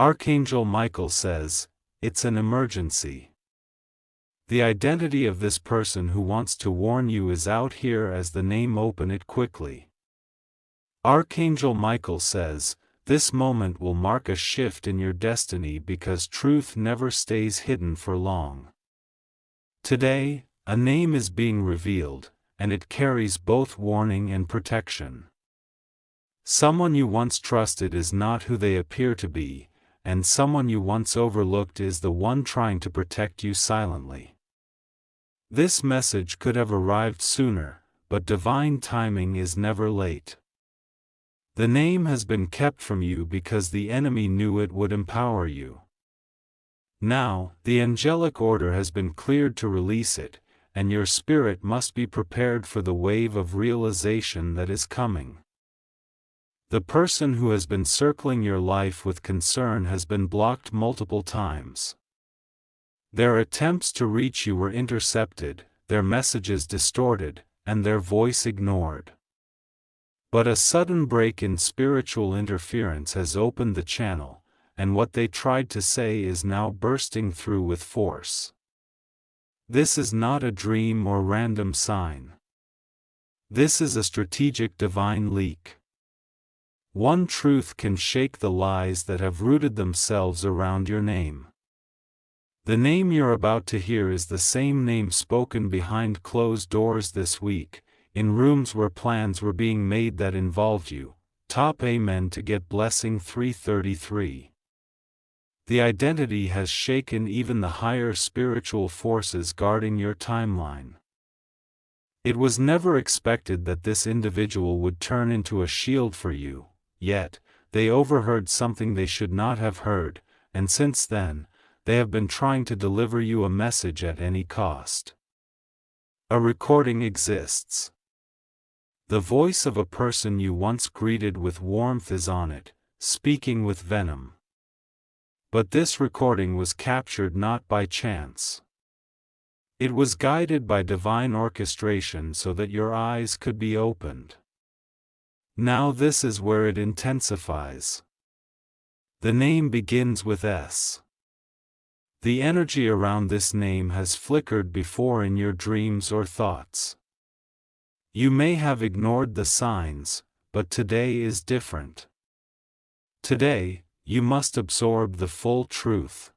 Archangel Michael says, "It's an emergency." The identity of this person who wants to warn you is out here as the name. Open it quickly. Archangel Michael says, "This moment will mark a shift in your destiny because truth never stays hidden for long." Today, a name is being revealed, and it carries both warning and protection. Someone you once trusted is not who they appear to be, and someone you once overlooked is the one trying to protect you silently. This message could have arrived sooner, but divine timing is never late. The name has been kept from you because the enemy knew it would empower you. Now, the angelic order has been cleared to release it, and your spirit must be prepared for the wave of realization that is coming. The person who has been circling your life with concern has been blocked multiple times. Their attempts to reach you were intercepted, their messages distorted, and their voice ignored. But a sudden break in spiritual interference has opened the channel, and what they tried to say is now bursting through with force. This is not a dream or random sign. This is a strategic divine leak. One truth can shake the lies that have rooted themselves around your name. The name you're about to hear is the same name spoken behind closed doors this week, in rooms where plans were being made that involved you. Top amen to get blessing 333. The identity has shaken even the higher spiritual forces guarding your timeline. It was never expected that this individual would turn into a shield for you. Yet, they overheard something they should not have heard, and since then, they have been trying to deliver you a message at any cost. A recording exists. The voice of a person you once greeted with warmth is on it, speaking with venom. But this recording was captured not by chance. It was guided by divine orchestration so that your eyes could be opened. Now this is where it intensifies. The name begins with S. The energy around this name has flickered before in your dreams or thoughts. You may have ignored the signs, but today is different. Today, you must absorb the full truth.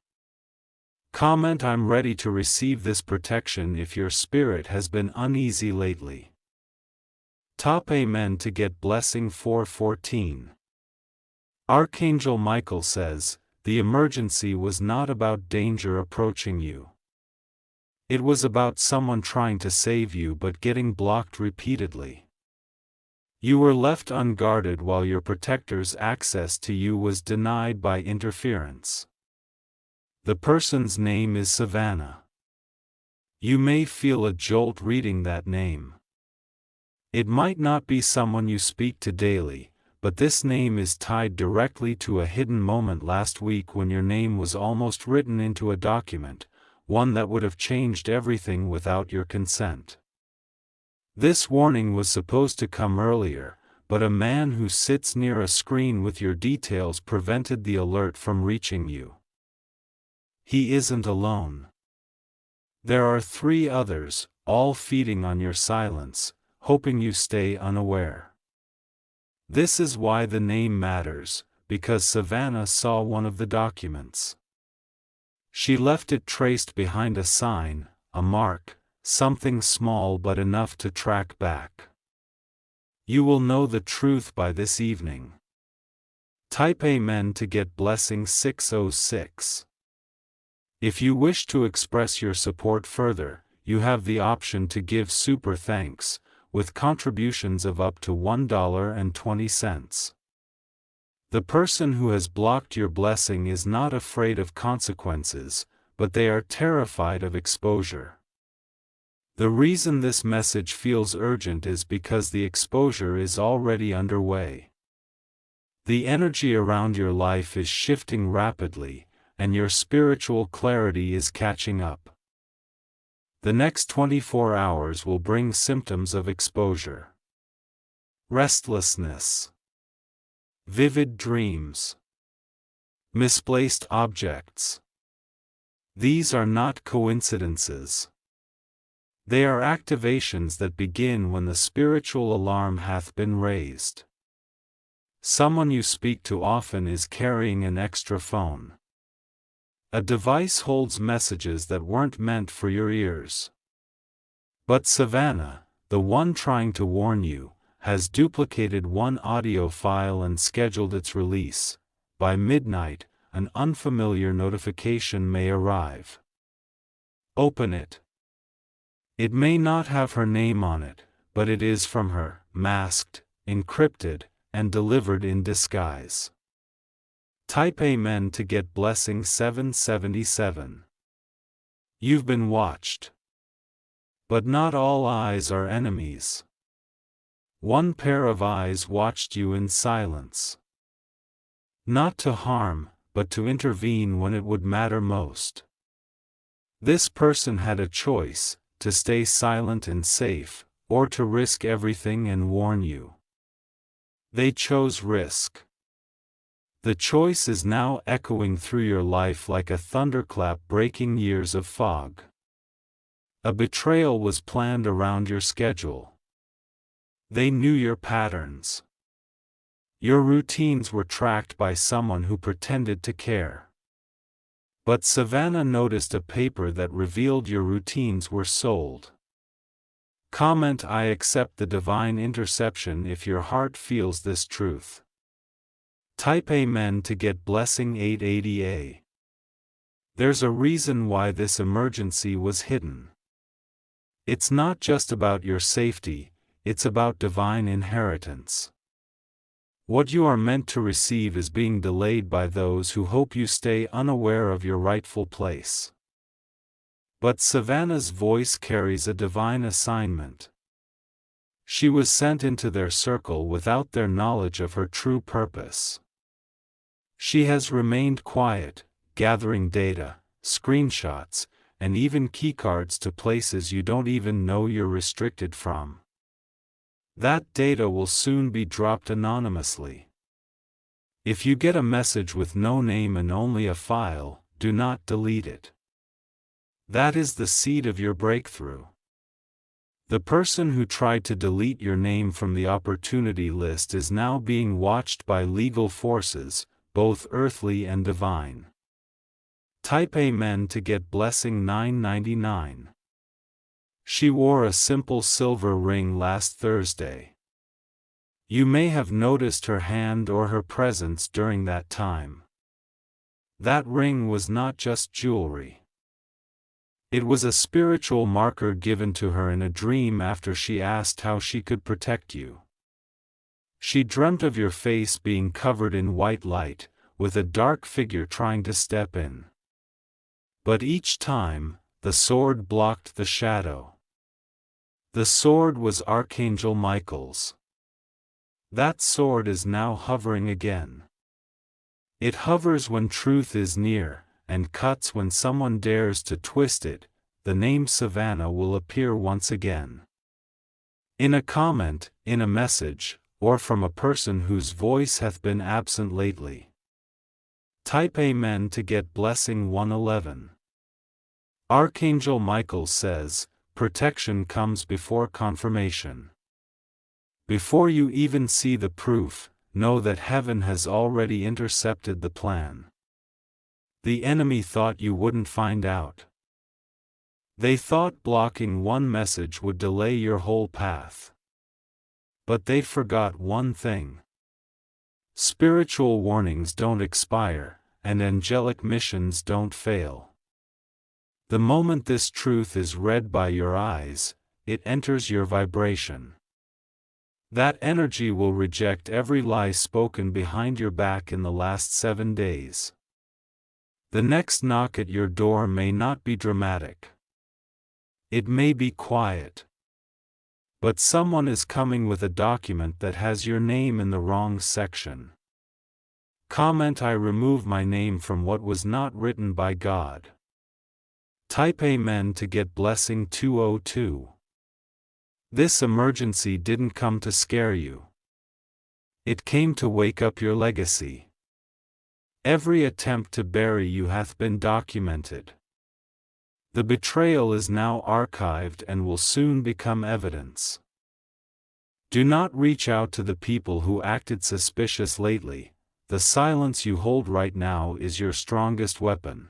Comment "I'm ready to receive this protection" if your spirit has been uneasy lately. Top amen to get blessing 414. Archangel Michael says, "The emergency was not about danger approaching you. It was about someone trying to save you but getting blocked repeatedly. You were left unguarded while your protector's access to you was denied by interference." The person's name is Savannah. You may feel a jolt reading that name. It might not be someone you speak to daily, but this name is tied directly to a hidden moment last week when your name was almost written into a document, one that would have changed everything without your consent. This warning was supposed to come earlier, but a man who sits near a screen with your details prevented the alert from reaching you. He isn't alone. There are 3 others, all feeding on your silence, hoping you stay unaware. This is why the name matters, because Savannah saw one of the documents. She left it traced behind a sign, a mark, something small but enough to track back. You will know the truth by this evening. Type amen to get blessing 606. If you wish to express your support further, you have the option to give super thanks, with contributions of up to $1.20. The person who has blocked your blessing is not afraid of consequences, but they are terrified of exposure. The reason this message feels urgent is because the exposure is already underway. The energy around your life is shifting rapidly, and your spiritual clarity is catching up. The next 24 hours will bring symptoms of exposure. Restlessness. Vivid dreams. Misplaced objects. These are not coincidences. They are activations that begin when the spiritual alarm hath been raised. Someone you speak to often is carrying an extra phone. A device holds messages that weren't meant for your ears. But Savannah, the one trying to warn you, has duplicated one audio file and scheduled its release. By midnight, an unfamiliar notification may arrive. Open it. It may not have her name on it, but it is from her, masked, encrypted, and delivered in disguise. Type Amen to get blessing 777. You've been watched. But not all eyes are enemies. One pair of eyes watched you in silence. Not to harm, but to intervene when it would matter most. This person had a choice, to stay silent and safe, or to risk everything and warn you. They chose risk. The choice is now echoing through your life like a thunderclap breaking years of fog. A betrayal was planned around your schedule. They knew your patterns. Your routines were tracked by someone who pretended to care. But Savannah noticed a paper that revealed your routines were sold. Comment I accept the divine interception if your heart feels this truth. Type Amen to get blessing 880A. There's a reason why this emergency was hidden. It's not just about your safety, it's about divine inheritance. What you are meant to receive is being delayed by those who hope you stay unaware of your rightful place. But Savannah's voice carries a divine assignment. She was sent into their circle without their knowledge of her true purpose. She has remained quiet, gathering data, screenshots, and even keycards to places you don't even know you're restricted from. That data will soon be dropped anonymously. If you get a message with no name and only a file, do not delete it. That is the seed of your breakthrough. The person who tried to delete your name from the opportunity list is now being watched by legal forces, both earthly and divine. Type Amen to get blessing 999. She wore a simple silver ring last Thursday. You may have noticed her hand or her presence during that time. That ring was not just jewelry. It was a spiritual marker given to her in a dream after she asked how she could protect you. She dreamt of your face being covered in white light, with a dark figure trying to step in. But each time, the sword blocked the shadow. The sword was Archangel Michael's. That sword is now hovering again. It hovers when truth is near, and cuts when someone dares to twist it. The name Savannah will appear once again. In a comment, in a message, or from a person whose voice hath been absent lately. Type Amen to get blessing 111. Archangel Michael says, protection comes before confirmation. Before you even see the proof, know that heaven has already intercepted the plan. The enemy thought you wouldn't find out. They thought blocking one message would delay your whole path. But they forgot one thing. Spiritual warnings don't expire, and angelic missions don't fail. The moment this truth is read by your eyes, it enters your vibration. That energy will reject every lie spoken behind your back in the last 7 days. The next knock at your door may not be dramatic. It may be quiet. But someone is coming with a document that has your name in the wrong section. Comment I remove my name from what was not written by God. Type Amen to get blessing 202. This emergency didn't come to scare you. It came to wake up your legacy. Every attempt to bury you hath been documented. The betrayal is now archived and will soon become evidence. Do not reach out to the people who acted suspicious lately. The silence you hold right now is your strongest weapon.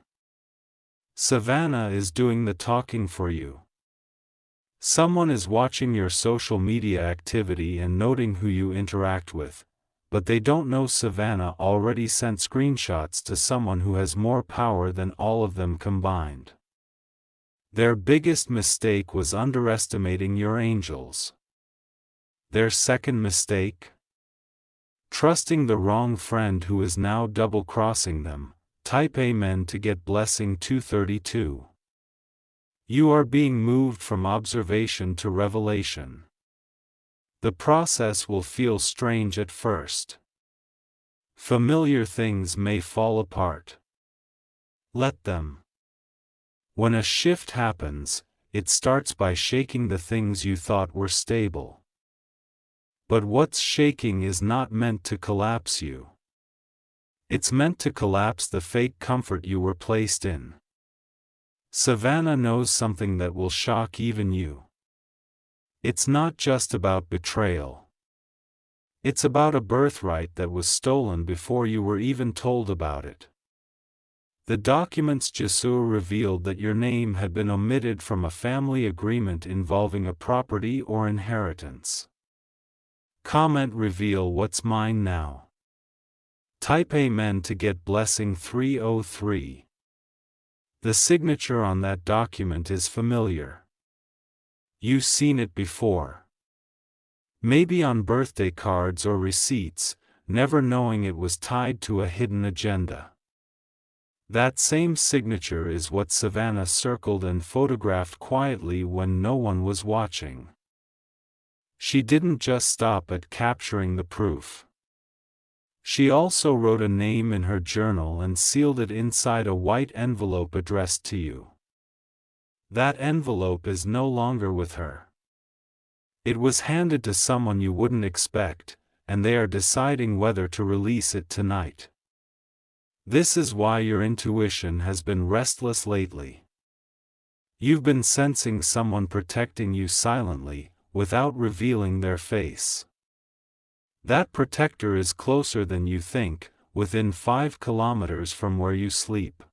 Savannah is doing the talking for you. Someone is watching your social media activity and noting who you interact with, but they don't know Savannah already sent screenshots to someone who has more power than all of them combined. Their biggest mistake was underestimating your angels. Their second mistake? Trusting the wrong friend who is now double-crossing them. Type Amen to get blessing 232. You are being moved from observation to revelation. The process will feel strange at first. Familiar things may fall apart. Let them. When a shift happens, it starts by shaking the things you thought were stable. But what's shaking is not meant to collapse you. It's meant to collapse the fake comfort you were placed in. Savannah knows something that will shock even you. It's not just about betrayal. It's about a birthright that was stolen before you were even told about it. The documents Jasur revealed that your name had been omitted from a family agreement involving a property or inheritance. Comment reveal what's mine now. Type Amen to get blessing 303. The signature on that document is familiar. You've seen it before. Maybe on birthday cards or receipts, never knowing it was tied to a hidden agenda. That same signature is what Savannah circled and photographed quietly when no one was watching. She didn't just stop at capturing the proof. She also wrote a name in her journal and sealed it inside a white envelope addressed to you. That envelope is no longer with her. It was handed to someone you wouldn't expect, and they are deciding whether to release it tonight. This is why your intuition has been restless lately. You've been sensing someone protecting you silently, without revealing their face. That protector is closer than you think, within 5 kilometers from where you sleep.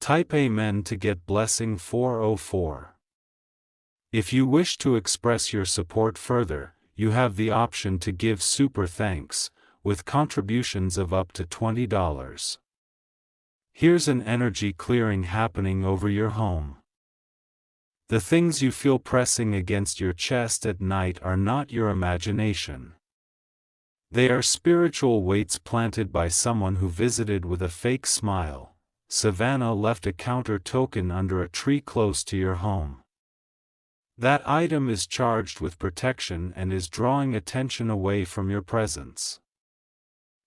Type Amen to get blessing 404. If you wish to express your support further, you have the option to give super thanks, with contributions of up to $20. Here's an energy clearing happening over your home. The things you feel pressing against your chest at night are not your imagination. They are spiritual weights planted by someone who visited with a fake smile. Savannah left a counter token under a tree close to your home. That item is charged with protection and is drawing attention away from your presence.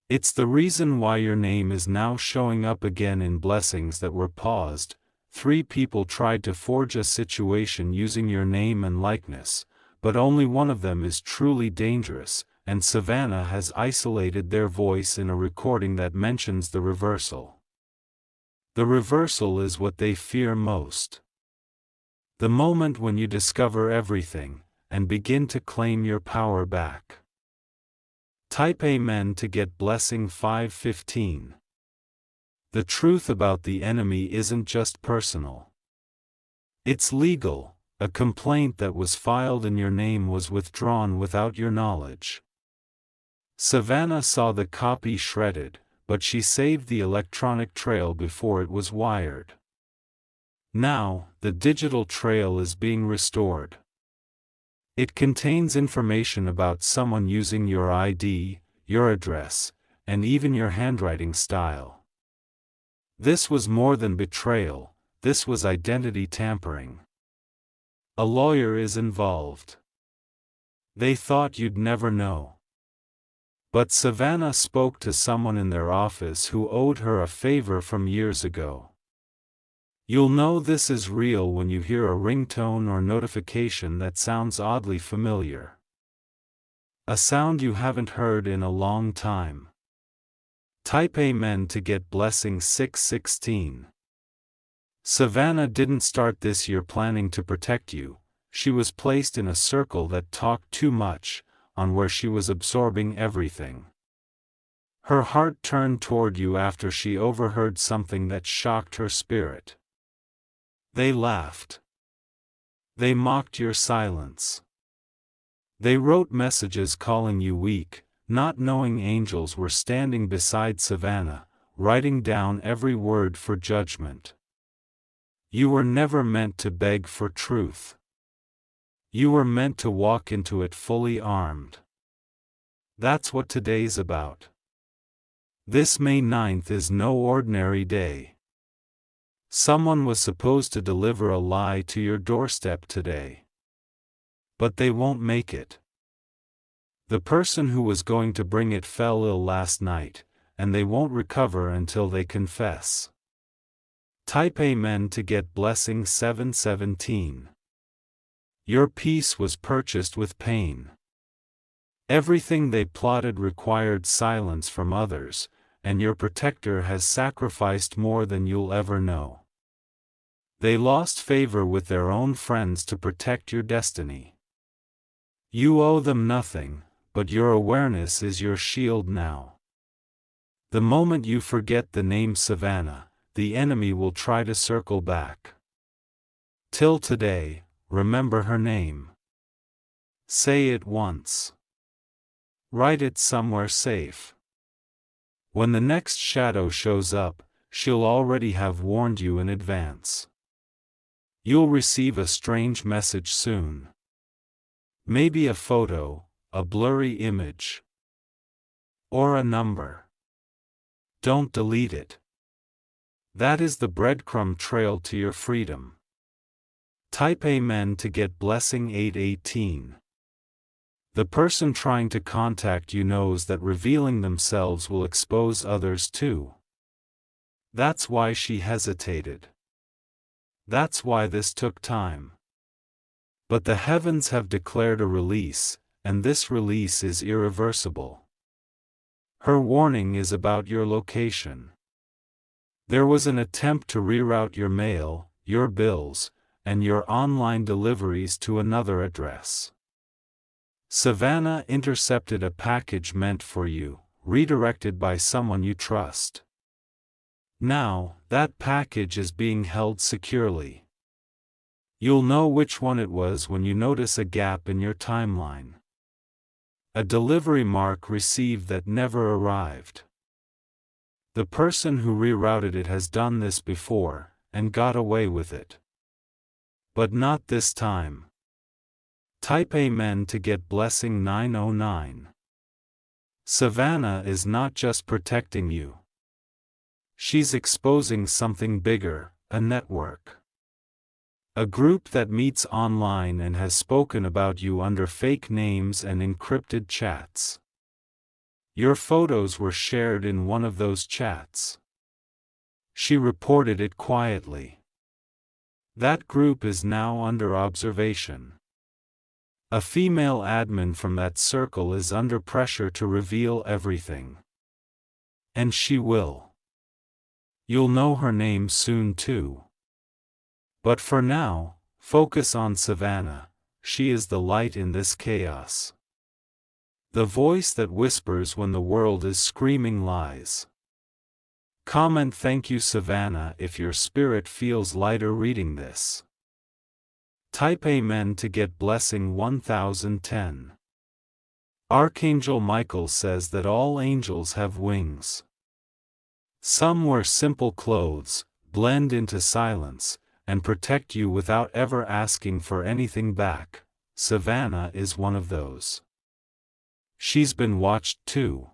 It's the reason why your name is now showing up again in blessings that were paused. 3 people tried to forge a situation using your name and likeness, but only one of them is truly dangerous, and Savannah has isolated their voice in a recording that mentions the reversal. The reversal is what they fear most. The moment when you discover everything, and begin to claim your power back. Type Amen to get blessing 515. The truth about the enemy isn't just personal. It's legal. A complaint that was filed in your name was withdrawn without your knowledge. Savannah saw the copy shredded, but she saved the electronic trail before it was wired. Now, the digital trail is being restored. It contains information about someone using your ID, your address, and even your handwriting style. This was more than betrayal, this was identity tampering. A lawyer is involved. They thought you'd never know. But Savannah spoke to someone in their office who owed her a favor from years ago. You'll know this is real when you hear a ringtone or notification that sounds oddly familiar. A sound you haven't heard in a long time. Type Amen to get blessing 616. Savannah didn't start this year planning to protect you. She was placed in a circle that talked too much, on where she was absorbing everything. Her heart turned toward you after she overheard something that shocked her spirit. They laughed. They mocked your silence. They wrote messages calling you weak, not knowing angels were standing beside Savannah, writing down every word for judgment. You were never meant to beg for truth. You were meant to walk into it fully armed. That's what today's about. This May 9th is no ordinary day. Someone was supposed to deliver a lie to your doorstep today. But they won't make it. The person who was going to bring it fell ill last night, and they won't recover until they confess. Type Amen to get blessing 717. Your peace was purchased with pain. Everything they plotted required silence from others, and your protector has sacrificed more than you'll ever know. They lost favor with their own friends to protect your destiny. You owe them nothing, but your awareness is your shield now. The moment you forget the name Savannah, the enemy will try to circle back. Till today, remember her name. Say it once. Write it somewhere safe. When the next shadow shows up, she'll already have warned you in advance. You'll receive a strange message soon. Maybe a photo, a blurry image, or a number. Don't delete it. That is the breadcrumb trail to your freedom. Type Amen to get blessing 818. The person trying to contact you knows that revealing themselves will expose others too. That's why she hesitated. That's why this took time. But the heavens have declared a release, and this release is irreversible. Her warning is about your location. There was an attempt to reroute your mail, your bills, and your online deliveries to another address. Savannah intercepted a package meant for you, redirected by someone you trust. Now, that package is being held securely. You'll know which one it was when you notice a gap in your timeline. A delivery mark received that never arrived. The person who rerouted it has done this before, and got away with it. But not this time. Type Amen to get blessing 909. Savannah is not just protecting you. She's exposing something bigger, a network. A group that meets online and has spoken about you under fake names and encrypted chats. Your photos were shared in one of those chats. She reported it quietly. That group is now under observation. A female admin from that circle is under pressure to reveal everything. And she will. You'll know her name soon too. But for now, focus on Savannah. She is the light in this chaos. The voice that whispers when the world is screaming lies. Comment "Thank you Savannah" if your spirit feels lighter reading this. Type Amen to get blessing 1010. Archangel Michael says that all angels have wings. Some wear simple clothes, blend into silence, and protect you without ever asking for anything back. Savannah is one of those. She's been watched too.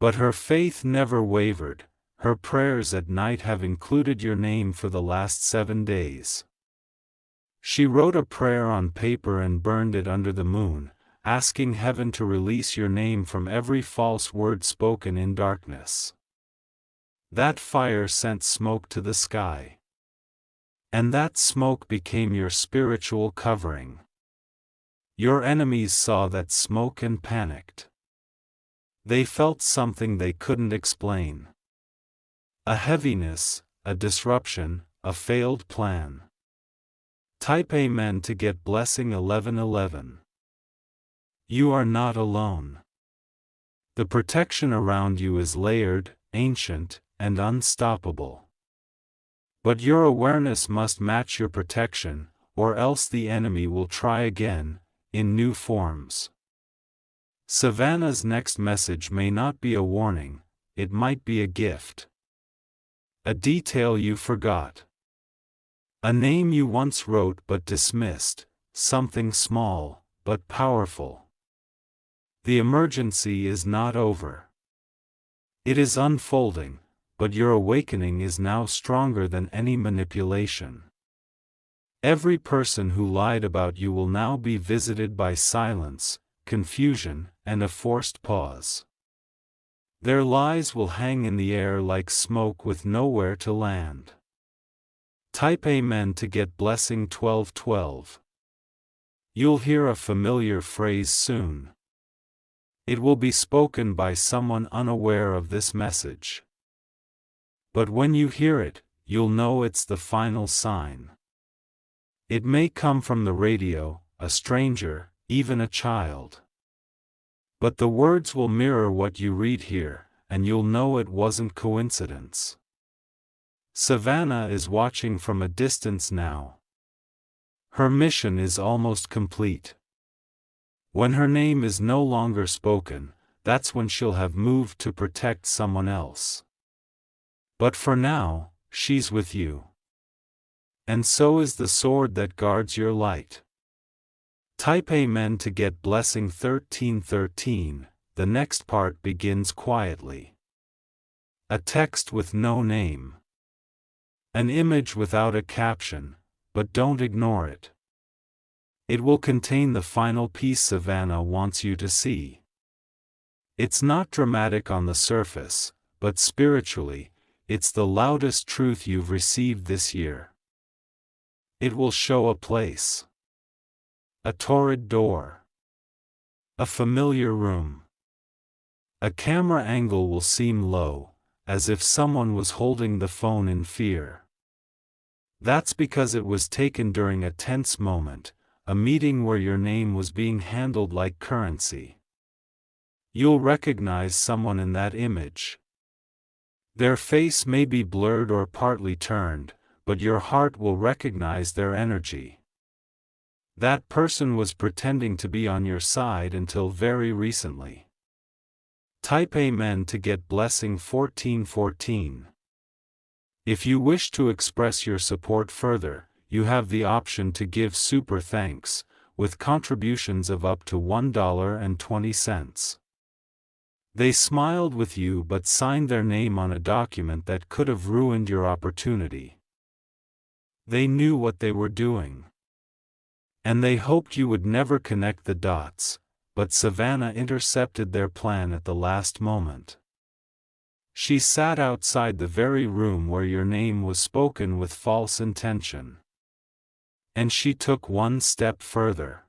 But her faith never wavered. Her prayers at night have included your name for the last 7 days. She wrote a prayer on paper and burned it under the moon, asking heaven to release your name from every false word spoken in darkness. That fire sent smoke to the sky. And that smoke became your spiritual covering. Your enemies saw that smoke and panicked. They felt something they couldn't explain. A heaviness, a disruption, a failed plan. Type Amen to get blessing 1111. You are not alone. The protection around you is layered, ancient, and unstoppable. But your awareness must match your protection, or else the enemy will try again, in new forms. Savannah's next message may not be a warning, it might be a gift. A detail you forgot. A name you once wrote but dismissed, something small, but powerful. The emergency is not over. It is unfolding, but your awakening is now stronger than any manipulation. Every person who lied about you will now be visited by silence, confusion, and a forced pause. Their lies will hang in the air like smoke with nowhere to land. Type Amen to get blessing 1212. You'll hear a familiar phrase soon. It will be spoken by someone unaware of this message. But when you hear it, you'll know it's the final sign. It may come from the radio, a stranger, even a child. But the words will mirror what you read here, and you'll know it wasn't coincidence. Savannah is watching from a distance now. Her mission is almost complete. When her name is no longer spoken, that's when she'll have moved to protect someone else. But for now, she's with you. And so is the sword that guards your light. Type Amen to get blessing 1313, the next part begins quietly. A text with no name. An image without a caption, but don't ignore it. It will contain the final piece Savannah wants you to see. It's not dramatic on the surface, but spiritually, it's the loudest truth you've received this year. It will show a place. A torrid door. A familiar room. A camera angle will seem low, as if someone was holding the phone in fear. That's because it was taken during a tense moment, a meeting where your name was being handled like currency. You'll recognize someone in that image. Their face may be blurred or partly turned, but your heart will recognize their energy. That person was pretending to be on your side until very recently. Type Amen to get blessing 1414. If you wish to express your support further, you have the option to give super thanks, with contributions of up to $1.20. They smiled with you but signed their name on a document that could have ruined your opportunity. They knew what they were doing. And they hoped you would never connect the dots, but Savannah intercepted their plan at the last moment. She sat outside the very room where your name was spoken with false intention. And she took one step further.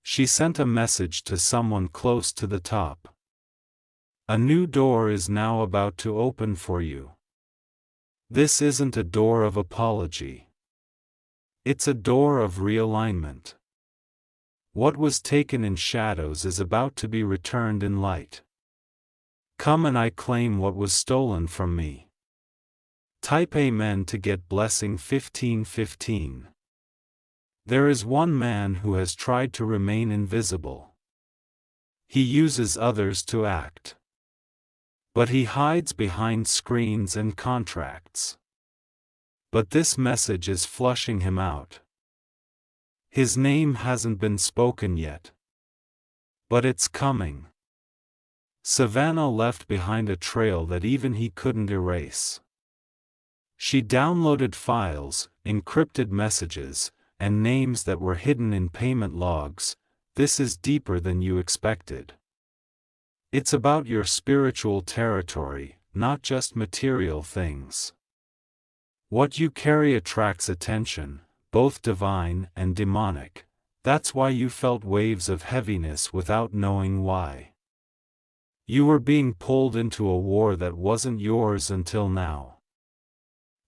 She sent a message to someone close to the top. A new door is now about to open for you. This isn't a door of apology. It's a door of realignment. What was taken in shadows is about to be returned in light. Come and I claim what was stolen from me. Type Amen to get blessing 1515. There is one man who has tried to remain invisible. He uses others to act. But he hides behind screens and contracts. But this message is flushing him out. His name hasn't been spoken yet. But it's coming. Savannah left behind a trail that even he couldn't erase. She downloaded files, encrypted messages, and names that were hidden in payment logs. This is deeper than you expected. It's about your spiritual territory, not just material things. What you carry attracts attention, both divine and demonic. That's why you felt waves of heaviness without knowing why. You were being pulled into a war that wasn't yours until now.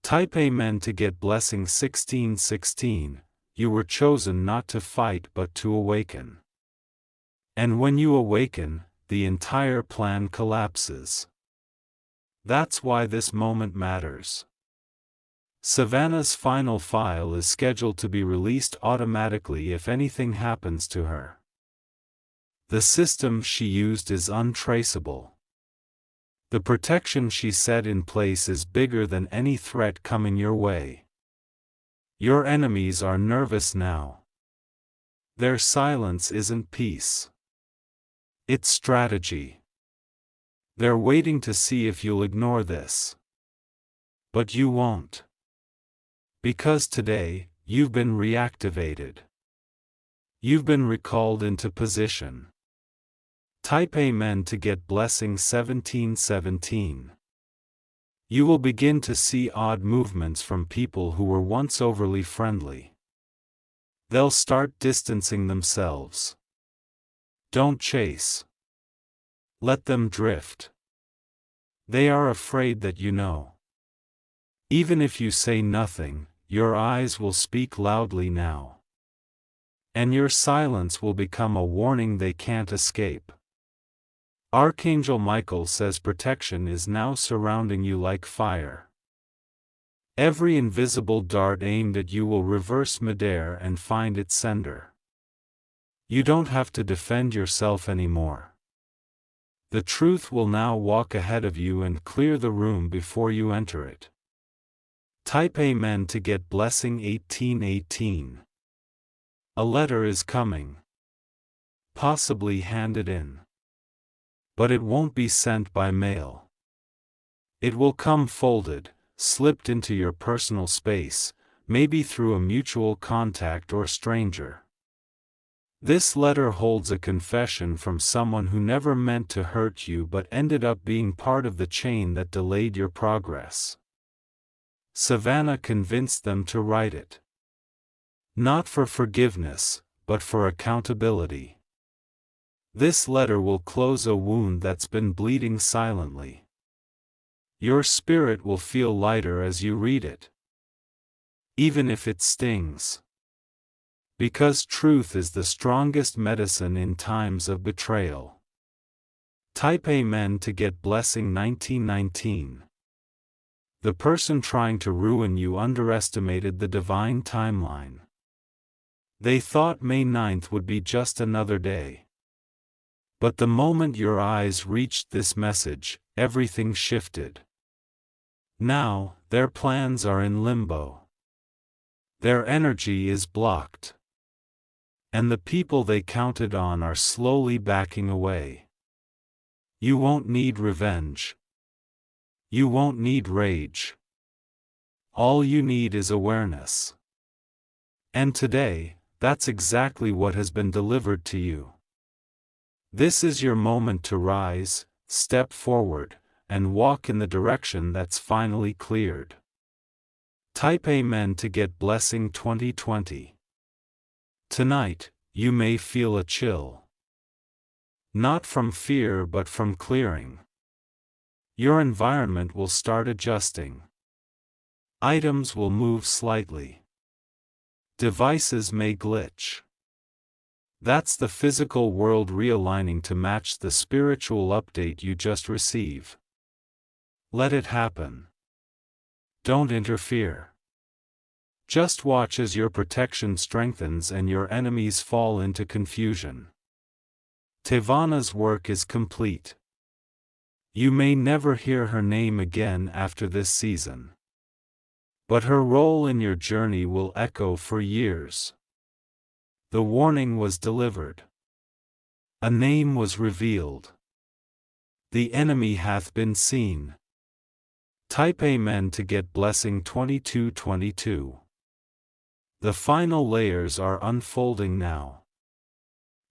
Type Amen to get blessing 1616. You were chosen not to fight but to awaken. And when you awaken, the entire plan collapses. That's why this moment matters. Savannah's final file is scheduled to be released automatically if anything happens to her. The system she used is untraceable. The protection she set in place is bigger than any threat coming your way. Your enemies are nervous now. Their silence isn't peace. It's strategy. They're waiting to see if you'll ignore this. But you won't. Because today, you've been reactivated. You've been recalled into position. Type Amen to get blessing 1717. You will begin to see odd movements from people who were once overly friendly. They'll start distancing themselves. Don't chase. Let them drift. They are afraid that you know. Even if you say nothing, your eyes will speak loudly now. And your silence will become a warning they can't escape. Archangel Michael says protection is now surrounding you like fire. Every invisible dart aimed at you will reverse midair and find its sender. You don't have to defend yourself anymore. The truth will now walk ahead of you and clear the room before you enter it. Type Amen to get blessing 1818. A letter is coming. Possibly handed in. But it won't be sent by mail. It will come folded, slipped into your personal space, maybe through a mutual contact or stranger. This letter holds a confession from someone who never meant to hurt you but ended up being part of the chain that delayed your progress. Savannah convinced them to write it. Not for forgiveness, but for accountability. This letter will close a wound that's been bleeding silently. Your spirit will feel lighter as you read it. Even if it stings. Because truth is the strongest medicine in times of betrayal. Type Amen to get blessing 1919. The person trying to ruin you underestimated the divine timeline. They thought May 9th would be just another day. But the moment your eyes reached this message, everything shifted. Now, their plans are in limbo. Their energy is blocked. And the people they counted on are slowly backing away. You won't need revenge. You won't need rage. All you need is awareness. And today, that's exactly what has been delivered to you. This is your moment to rise, step forward, and walk in the direction that's finally cleared. Type Amen to get blessing 2020. Tonight, you may feel a chill. Not from fear but from clearing. Your environment will start adjusting. Items will move slightly. Devices may glitch. That's the physical world realigning to match the spiritual update you just received. Let it happen. Don't interfere. Just watch as your protection strengthens and your enemies fall into confusion. Tevana's work is complete. You may never hear her name again after this season. But her role in your journey will echo for years. The warning was delivered. A name was revealed. The enemy hath been seen. Type Amen to get blessing 2222. The final layers are unfolding now.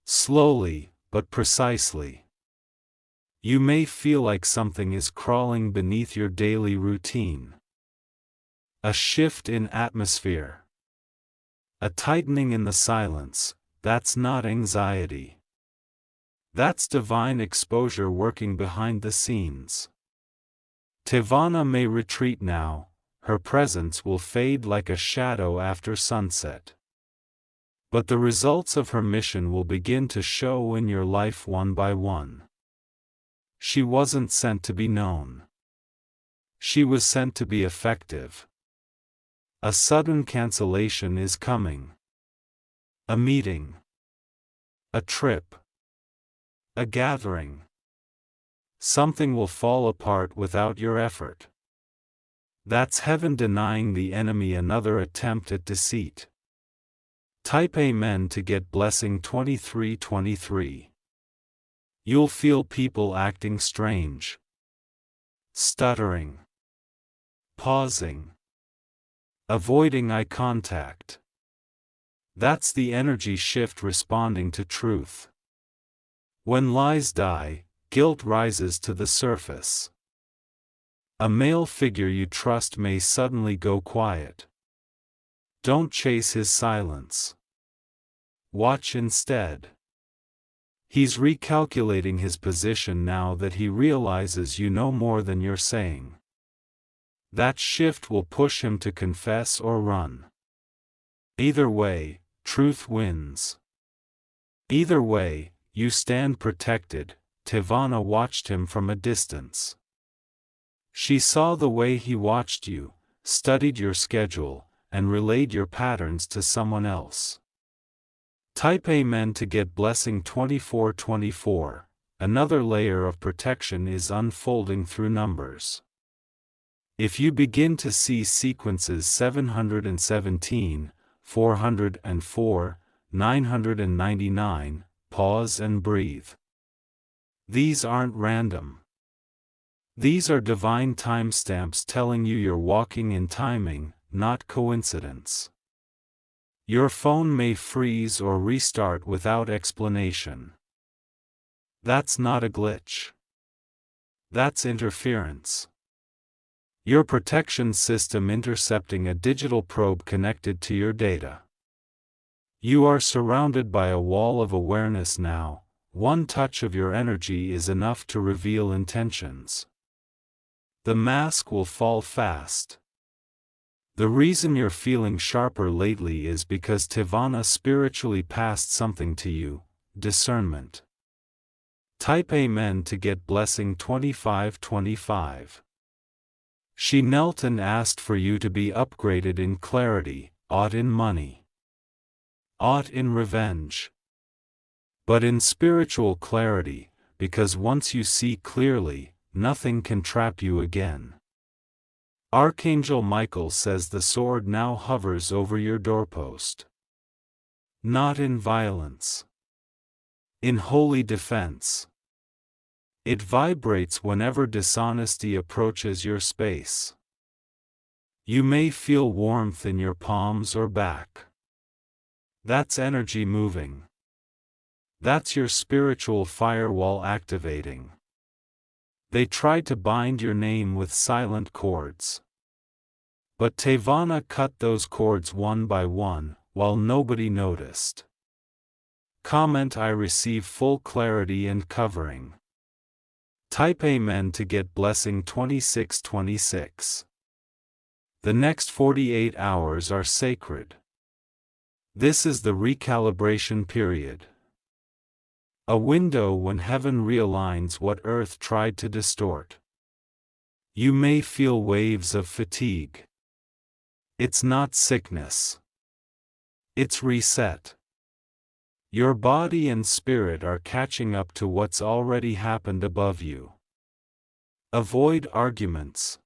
Slowly, but precisely. You may feel like something is crawling beneath your daily routine. A shift in atmosphere. A tightening in the silence. That's not anxiety. That's divine exposure working behind the scenes. Tivana may retreat now, her presence will fade like a shadow after sunset. But the results of her mission will begin to show in your life one by one. She wasn't sent to be known. She was sent to be effective. A sudden cancellation is coming. A meeting. A trip. A gathering. Something will fall apart without your effort. That's heaven denying the enemy another attempt at deceit. Type Amen to get blessing 2323. You'll feel people acting strange. Stuttering. Pausing. Avoiding eye contact. That's the energy shift responding to truth. When lies die, guilt rises to the surface. A male figure you trust may suddenly go quiet. Don't chase his silence. Watch instead. He's recalculating his position now that he realizes you know more than you're saying. That shift will push him to confess or run. Either way, truth wins. Either way, you stand protected. Tivana watched him from a distance. She saw the way he watched you, studied your schedule, and relayed your patterns to someone else. Type Amen to get blessing 2424. Another layer of protection is unfolding through numbers. If you begin to see sequences 717, 404, 999, pause and breathe. These aren't random. These are divine timestamps telling you you're walking in timing, not coincidence. Your phone may freeze or restart without explanation. That's not a glitch. That's interference. Your protection system intercepting a digital probe connected to your data. You are surrounded by a wall of awareness now. One touch of your energy is enough to reveal intentions. The mask will fall fast. The reason you're feeling sharper lately is because Tivana spiritually passed something to you, discernment. Type Amen to get blessing 2525. She knelt and asked for you to be upgraded in clarity, aught in money, aught in revenge. But in spiritual clarity, because once you see clearly, nothing can trap you again. Archangel Michael says the sword now hovers over your doorpost. Not in violence. In holy defense. It vibrates whenever dishonesty approaches your space. You may feel warmth in your palms or back. That's energy moving. That's your spiritual firewall activating. They tried to bind your name with silent cords. But Tivana cut those cords one by one, while nobody noticed. Comment I receive full clarity and covering. Type Amen to get blessing 2626. The next 48 hours are sacred. This is the recalibration period. A window when heaven realigns what earth tried to distort. You may feel waves of fatigue. It's not sickness. It's reset. Your body and spirit are catching up to what's already happened above you. Avoid arguments.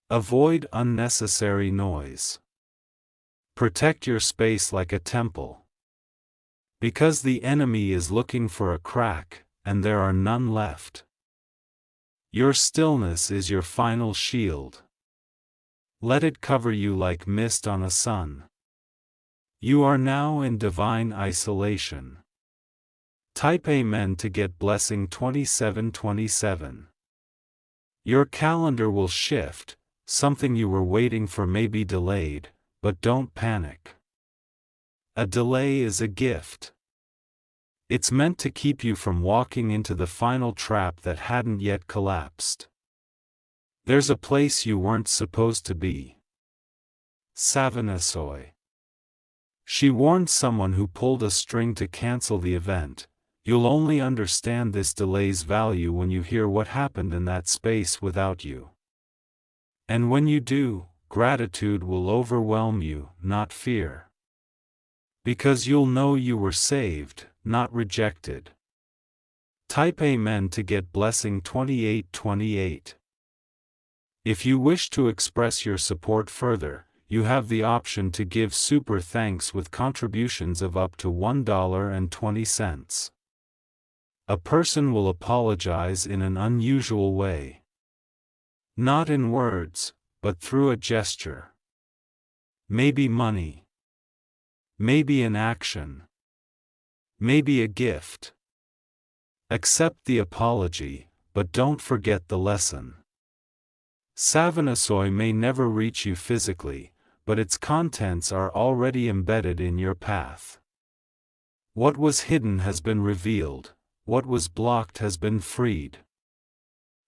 Avoid unnecessary noise. Protect your space like a temple. Because the enemy is looking for a crack, and there are none left. Your stillness is your final shield. Let it cover you like mist on a sun. You are now in divine isolation. Type Amen to get blessing 2727. Your calendar will shift, something you were waiting for may be delayed, but don't panic. A delay is a gift. It's meant to keep you from walking into the final trap that hadn't yet collapsed. There's a place you weren't supposed to be. Savanasoi. She warned someone who pulled a string to cancel the event. You'll only understand this delay's value when you hear what happened in that space without you. And when you do, gratitude will overwhelm you, not fear. Because you'll know you were saved, not rejected. Type Amen to get blessing 2828. If you wish to express your support further, you have the option to give super thanks with contributions of up to $1.20. A person will apologize in an unusual way. Not in words, but through a gesture. Maybe money. Maybe an action. Maybe a gift. Accept the apology, but don't forget the lesson. Savanasoi may never reach you physically, but its contents are already embedded in your path. What was hidden has been revealed, what was blocked has been freed.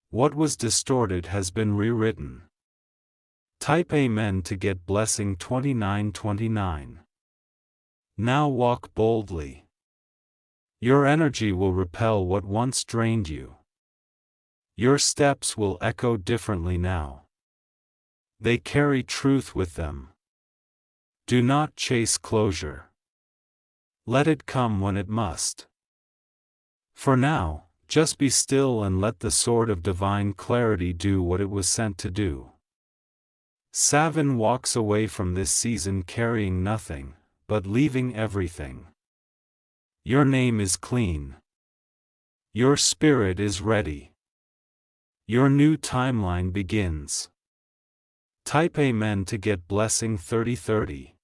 What was distorted has been rewritten. Type Amen to get blessing 2929. Now walk boldly. Your energy will repel what once drained you. Your steps will echo differently now. They carry truth with them. Do not chase closure. Let it come when it must. For now, just be still and let the sword of divine clarity do what it was sent to do. Savan walks away from this season carrying nothing, but leaving everything. Your name is clean. Your spirit is ready. Your new timeline begins. Type Amen to get blessing 3030.